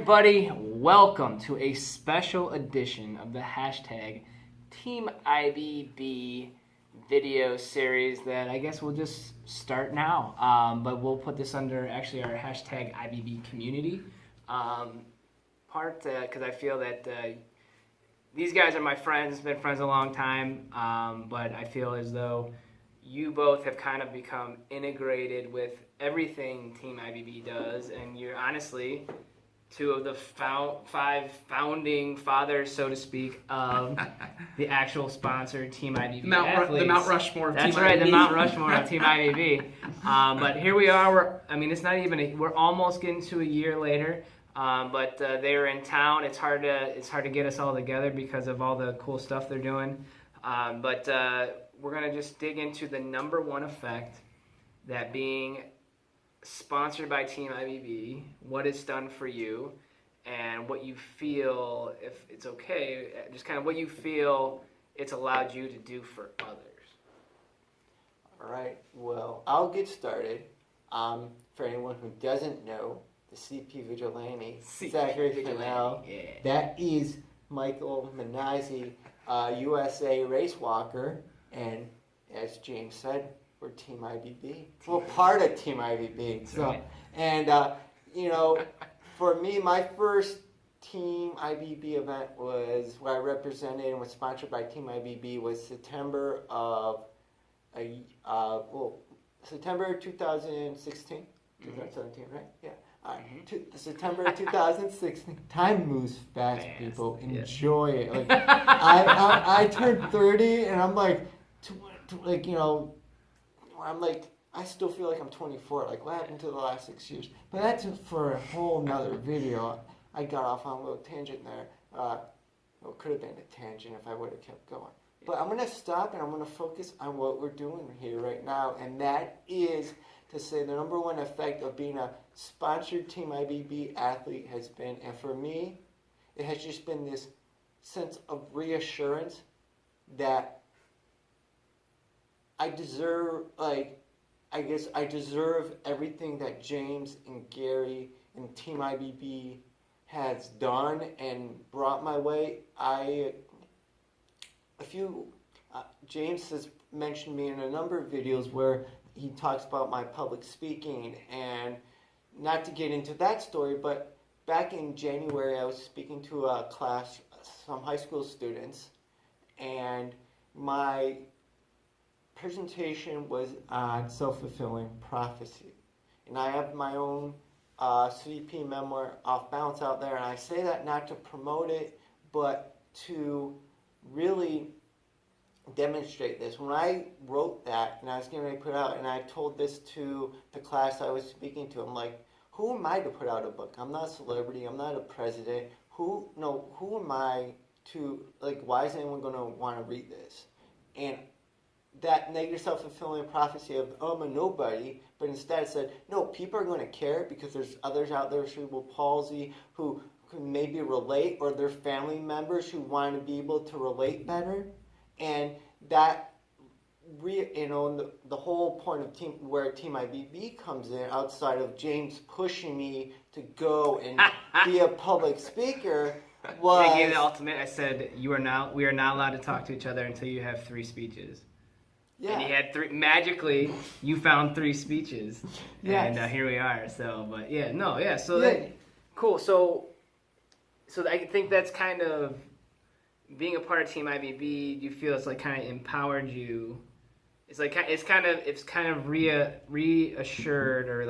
everybody? Welcome to a special edition of the hashtag Team IBB video series that I guess we'll just start now. But we'll put this under actually our hashtag IBB community part because I feel that these guys are my friends, been friends a long time, but I feel as though you both have kind of become integrated with everything Team IBB does, and you're honestly two of the five founding fathers, so to speak, of the actual sponsored Team IBB athletes. The Mount Rushmore of Team IBB. That's right, the Mount Rushmore of Team IBB. But here we are. It's not even. We're almost getting to a year later. But they are in town. It's hard to get us all together because of all the cool stuff they're doing. But we're gonna just dig into the number one effect that being sponsored by Team IBB, what it's done for you, and what you feel, if it's okay, just kind of what you feel it's allowed you to do for others. All right. Well, I'll get started. For anyone who doesn't know, the CPVigilante, Zachary Fennell, yeah. That is Michael Mannozzi, USA race walker, and as James said, we're Team IBB. We're part of Team IBB. That's so, right. And for me, my first Team IBB event was where I represented and was sponsored by Team IBB was September 2016. 2017, right? Yeah. All right. September 2016. Time moves fast, people. Enjoy it. Like I turned 30, and I'm like, I'm like, I still feel like I'm 24. Like, what happened to the last 6 years? But that's for a whole nother video. I got off on a little tangent there. It could have been a tangent if I would have kept going. But I'm gonna stop and I'm gonna focus on what we're doing here right now, and that is to say the number one effect of being a sponsored Team IBB athlete has been, and for me, it has just been this sense of reassurance that I deserve, I deserve everything that James and Gary and Team IBB has done and brought my way. James has mentioned me in a number of videos where he talks about my public speaking, and not to get into that story, but back in January I was speaking to a class, some high school students, and my presentation was on self-fulfilling prophecy. And I have my own CP memoir, Off Balance, out there, and I say that not to promote it, but to really demonstrate this. When I wrote that and I was getting ready to put it out, and I told this to the class I was speaking to, I'm like, who am I to put out a book? I'm not a celebrity, I'm not a president. Who am I to, why is anyone going to want to read this? And that negative self-fulfilling prophecy of, oh, I'm a nobody, but instead it said, no, people are going to care because there's others out there with cerebral palsy who can maybe relate, or their family members who want to be able to relate better. And that, the whole point of where Team IBB comes in, outside of James pushing me to go and be a public speaker, was... I gave the ultimate. I said, we are not allowed to talk to each other until you have 3 speeches. Yeah. And you had 3. Magically, you found 3 speeches. Yes. And here we are. So, but yeah, no, yeah. So that, cool. So I think that's kind of being a part of Team IBB. You feel it's kind of empowered you. It's kind of reassured or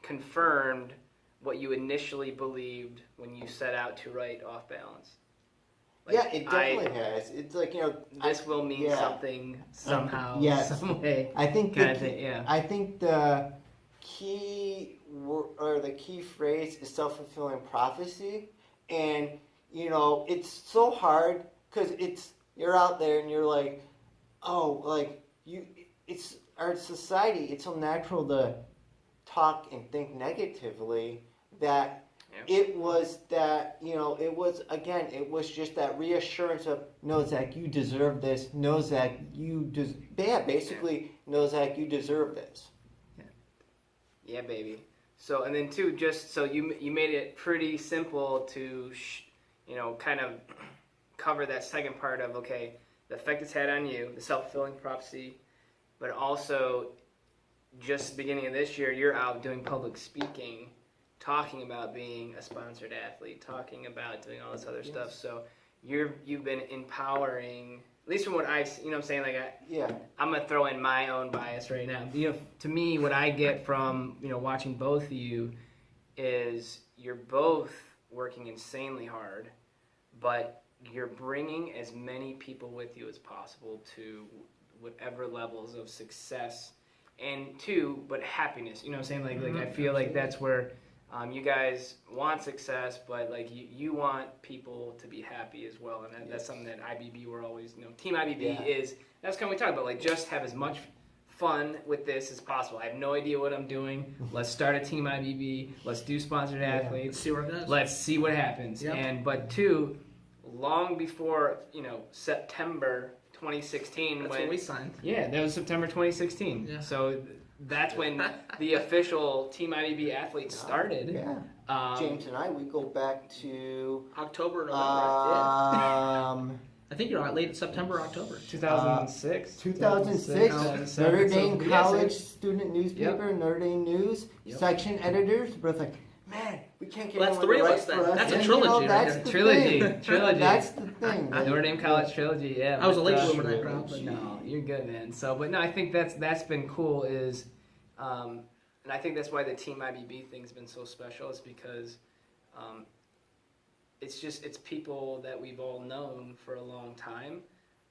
confirmed what you initially believed when you set out to write Off Balance. It definitely has. It's this will mean something somehow, some way. I think I think the key phrase is self-fulfilling prophecy, and it's so hard because you're out there and you're like, it's our society. It's so natural to talk and think negatively that. It was that, it was just that reassurance of, no, Zach, you deserve this. No, Zach, you deserve this. Yeah, baby. So, and then too, just so you made it pretty simple to, kind of cover that second part of, okay, the effect it's had on you, the self-fulfilling prophecy, but also just beginning of this year, you're out doing public speaking, talking about being a sponsored athlete, talking about doing all this other stuff. So you've been empowering, at least from what I've, what I'm saying, I'm gonna throw in my own bias right now. To me, what I get from watching both of you is you're both working insanely hard, but you're bringing as many people with you as possible to whatever levels of success and but happiness. You know what I'm saying? Like I feel like that's where you guys want success, but you want people to be happy as well, and that's something that IBB we're always Team IBB is. That's kind of what we talk about. Just have as much fun with this as possible. I have no idea what I'm doing. Let's start a Team IBB. Let's do sponsored athletes. See where it goes. Let's see what happens. Yep. But two, long before September 2016, That's when we signed. Yeah, that was September 2016. Yeah. So that's when the official Team IBB athletes started. Yeah. James and I, we go back to October, November. I think you're late September, October. 2006. 2006. Notre Dame College student newspaper, Notre Dame News, section editors, both like, man, we can't get That's anyone three to of write us for then. us. That's a And, trilogy that's right the Trilogy. thing. Trilogy. That's the thing. Notre Dame College trilogy, yeah. I was a late but, bloomer in that crowd, but no, you're good, man. But I think that's been cool is, and I think that's why the Team IBB thing's been so special is because it's people that we've all known for a long time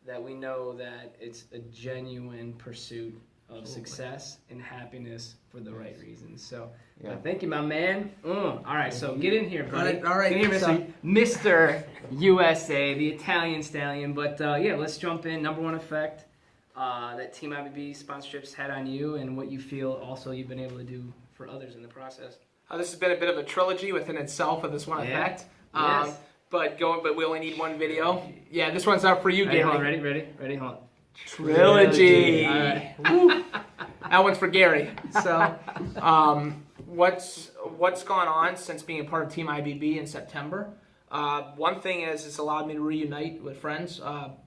that we know that it's a genuine pursuit of success and happiness for the right reasons. So thank you, my man. All right, so get in here, buddy. All right. Get in here, Mr. USA, the Italian Stallion. But let's jump in. Number one effect that Team IBB sponsorships had on you and what you feel also you've been able to do for others in the process. This has been a bit of a trilogy within itself of this one effect. Yes. But we only need one video. Yeah, this one's out for you, Ready, Gary. hold on, ready, hold on. Trilogy. All right. Woo. That one's for Gary. So, what's gone on since being a part of Team IBB in September? One thing is it's allowed me to reunite with friends.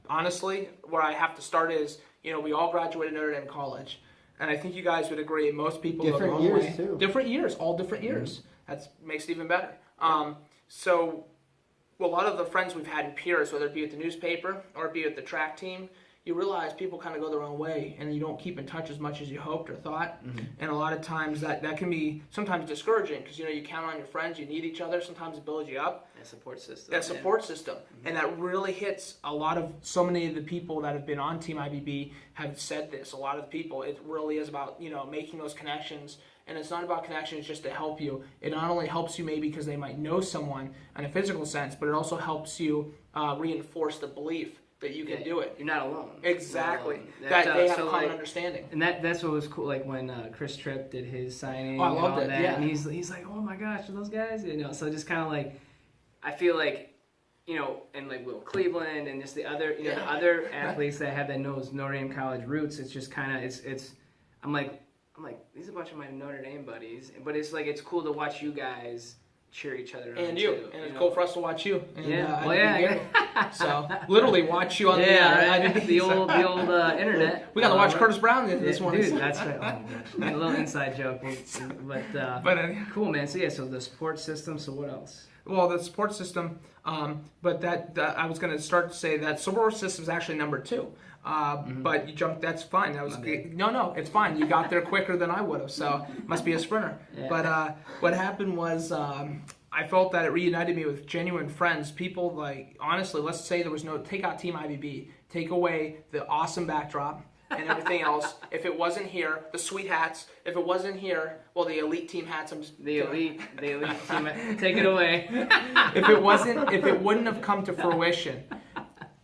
Honestly, where I have to start is, we all graduated Notre Dame College. And I think you guys would agree, most people go Different the long years, way. too. Different years, all different years. That makes it even better. So a lot of the friends we've had in peers, whether it be at the newspaper or it be at the track team, you realize people kind of go their own way and you don't keep in touch as much as you hoped or thought. And a lot of times that can be sometimes discouraging because, you count on your friends, you need each other, sometimes it builds you up. That support system. That support system. And that really hits so many of the people that have been on Team IBB have said this. A lot of the people, it really is about, making those connections. And it's not about connections just to help you. It not only helps you maybe because they might know someone in a physical sense, but it also helps you reinforce the belief that you can do it. You're not alone. Exactly. You're not alone. That they have so, a common understanding. And that's what was cool. Like when Chris Tripp did his signing. Oh, I loved it. That, Yeah. And he's like, oh my gosh, are those guys? So just kind of like, I feel like, and like Will Cleveland and just the other, the other athletes that have that Notre Dame College roots. It's just kind of it's. I'm like these are a bunch of my Notre Dame buddies, but it's like it's cool to watch you guys cheer each other on And you. too, And it's cool for us to watch you. And, Yeah. So literally watch you on the old internet. We got to watch Curtis Brown this morning. Dude, that's right. Oh my gosh. A little inside joke, but cool, man. So the support system. So what else? Well, the support system, but that I was going to start to say that support system is actually number 2. But you jumped. That's fine. That was no. It's fine. You got there quicker than I would have. So must be a sprinter. Yeah. But what happened was I felt that it reunited me with genuine friends. People like honestly. Let's say there was take out Team IBB. Take away the awesome backdrop and everything else. If it wasn't here, the sweet hats. If it wasn't here, well, the elite team hats. I'm just the elite team. Take it away. If it wouldn't have come to fruition.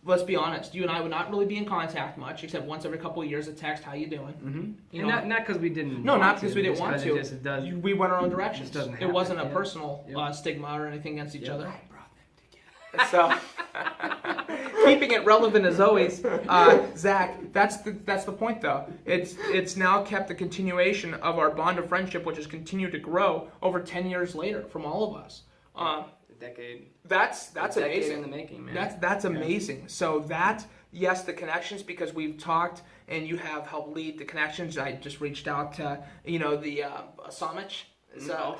Let's be honest. You and I would not really be in contact much, except once every couple of years, a text. How you doing? Mm-hmm. Not because we didn't. No, not because we didn't want to. It does. We went our own directions. It wasn't a personal stigma or anything against each other. I brought them together. So keeping it relevant as always, Zach. That's the point, though. It's now kept the continuation of our bond of friendship, which has continued to grow over 10 years later from all of us. A decade. That's A decade amazing. in the making, man. That's amazing. So that, yes, the connections, because we've talked and you have helped lead the connections. I just reached out to the Samich. So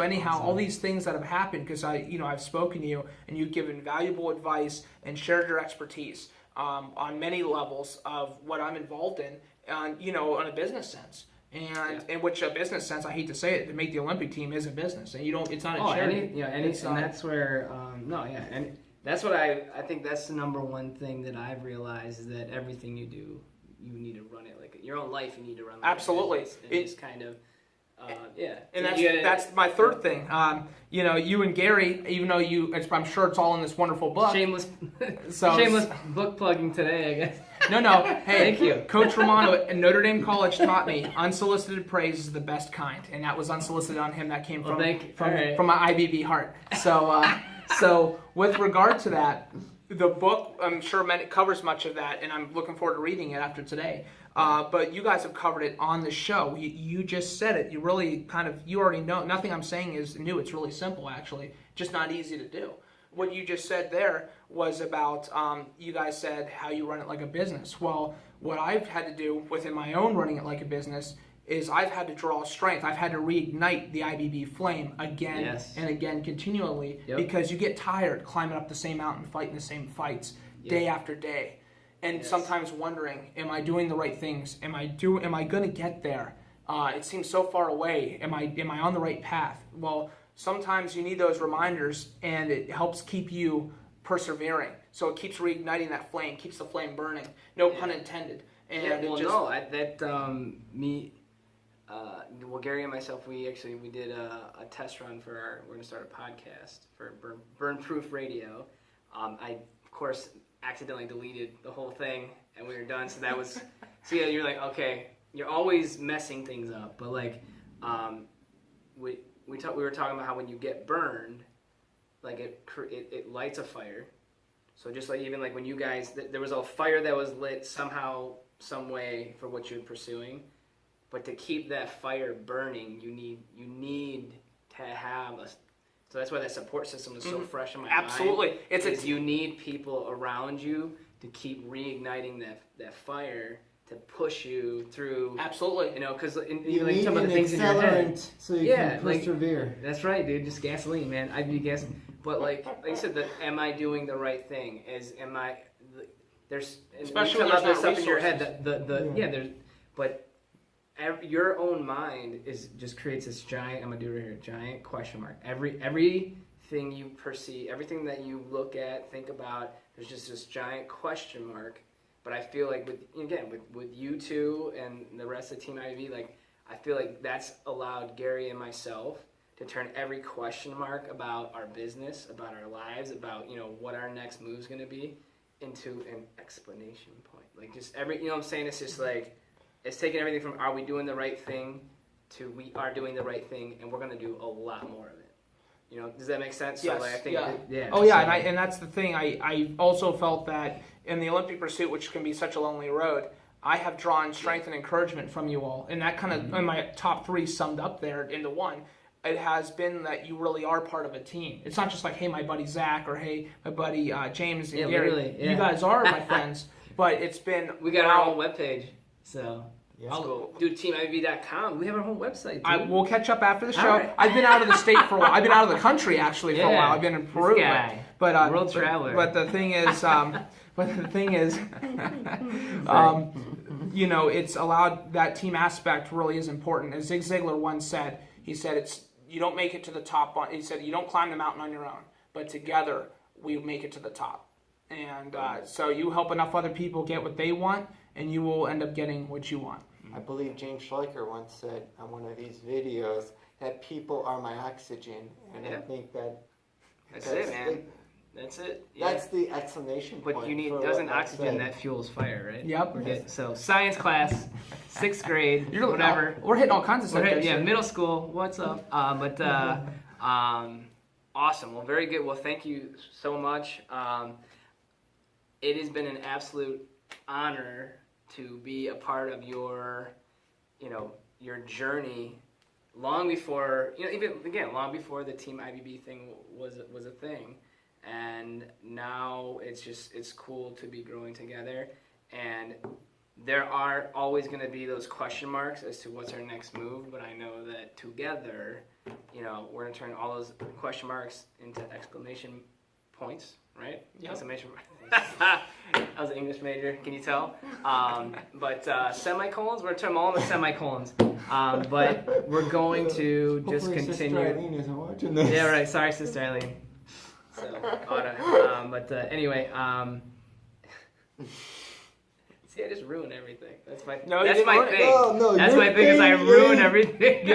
anyhow, all these things that have happened because I've spoken to you and you've given valuable advice and shared your expertise on many levels of what I'm involved in, on a business sense. And in which a business sense, I hate to say it, to make the Olympic team is a business, and it's not a charity. And that's where and that's what I think that's the number one thing that I've realized is that everything you do, you need to run it like your own life. You need to run like absolutely. A business, and it's kind of. And that's my third thing. You and Gary, even though I'm sure it's all in this wonderful book. Shameless book plugging today, I guess. No. Hey, thank you. Coach Romano at Notre Dame College taught me unsolicited praise is the best kind, and that was unsolicited on him. That came from my IBB heart. So with regard to that, the book I'm sure covers much of that, and I'm looking forward to reading it after today. But you guys have covered it on the show. You just said it. You really you already know. Nothing I'm saying is new. It's really simple, actually. Just not easy to do. What you just said there was about, you guys said how you run it like a business. Well, what I've had to do within my own running it like a business is I've had to draw strength. I've had to reignite the IBB flame again and again continually because you get tired climbing up the same mountain, fighting the same fights day after day. And sometimes wondering, am I doing the right things? Am I going to get there? It seems so far away. Am I on the right path? Well, sometimes you need those reminders, and it helps keep you persevering. So it keeps reigniting that flame, keeps the flame burning. No pun intended. And Gary and myself, we did a test run we're going to start a podcast for Burn Proof Radio. I, of course, accidentally deleted the whole thing, and we were done. So that was, you're like, okay, you're always messing things up. But we were talking about how when you get burned, like it lights a fire. So just like even like when you guys, there was a fire that was lit somehow, some way for what you're pursuing. But to keep that fire burning, you need to have so that's why that support system is so fresh in my mind. Absolutely. You need people around you to keep reigniting that fire to push you through. Absolutely. Because you need some of the things in your head, so you can persevere. That's right, dude. Just gasoline, man. I'd be gasoline. But like I said, am I doing the right thing? There's especially when there's there's stuff not in your head but your own mind just creates this giant. I'm gonna do it right here. Giant question mark. Everything you perceive, everything that you look at, think about. There's just this giant question mark. But I feel like with you two and the rest of Team IB, I feel like that's allowed Gary and myself to turn every question mark about our business, about our lives, about what our next move is gonna be, into an explanation point. Like just what I'm saying? It's just like. It's taking everything from are we doing the right thing to we are doing the right thing and we're going to do a lot more of it. Does that make sense? Yes. So I think and that's the thing. I also felt that in the Olympic pursuit, which can be such a lonely road, I have drawn strength and encouragement from you all. And that kind of, in my top three summed up there into one, it has been that you really are part of a team. It's not just like, hey, my buddy Zach, or hey, my buddy James and Gary. Literally, You guys are my friends. But it's been... We got our own webpage. So, cool. Dude, teamIB.com. We have our own website. We'll catch up after the show. Right. I've been out of the state for a while. I've been out of the country actually for a while. I've been in Peru. This guy. But world traveler. But the thing is, it's allowed that team aspect really is important. As Zig Ziglar once said, he said you don't make it to the top. He said you don't climb the mountain on your own, but together we make it to the top. And so you help enough other people get what they want, and you will end up getting what you want. I believe James Schleicher once said on one of these videos that people are my oxygen, and I think that's it, man. That's it. Yeah. That's the explanation point. But you need oxygen that fuels fire, right? Yep. So science class, 6th grade, whatever. We're hitting all kinds of subjects. Middle school. What's up? Awesome. Well, very good. Well, thank you so much. it has been an absolute honor to be a part of your, your journey. Long before, long before the Team IBB thing was a thing, and now it's cool to be growing together. And there are always going to be those question marks as to what's our next move, but I know that together, we're going to turn all those question marks into exclamation points, right? Yep. Exclamation points. I was an English major, can you tell? But semicolons, we're going to turn them all into semicolons. But we're going to just Hopefully continue. Sister Eileen isn't watching this. Yeah, right. Sorry, Sister Eileen. So, anyway, see, I just ruin everything. That's my thing. No, That's your my thing is I thing ruin is- everything. You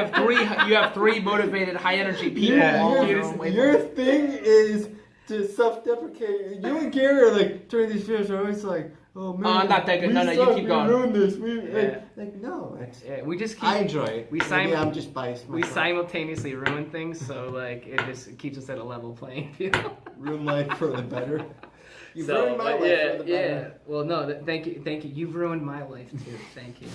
have three motivated, high energy people. Yeah, all you their just- own way. Your thing is to self-deprecate. You and Gary are like during these videos are always like, "Oh man, I'm not that good. we No, you suck, keep we going." ruined this. Yeah. No, it's. Yeah, we just keep. I enjoy it. we Maybe I'm just biased. We myself. simultaneously ruin things, so like it just keeps us at a level playing field. Ruin life for the better. You've So, ruined my but life yeah, for the yeah. better. Well, no, thank you. You've ruined my life too. Thank you.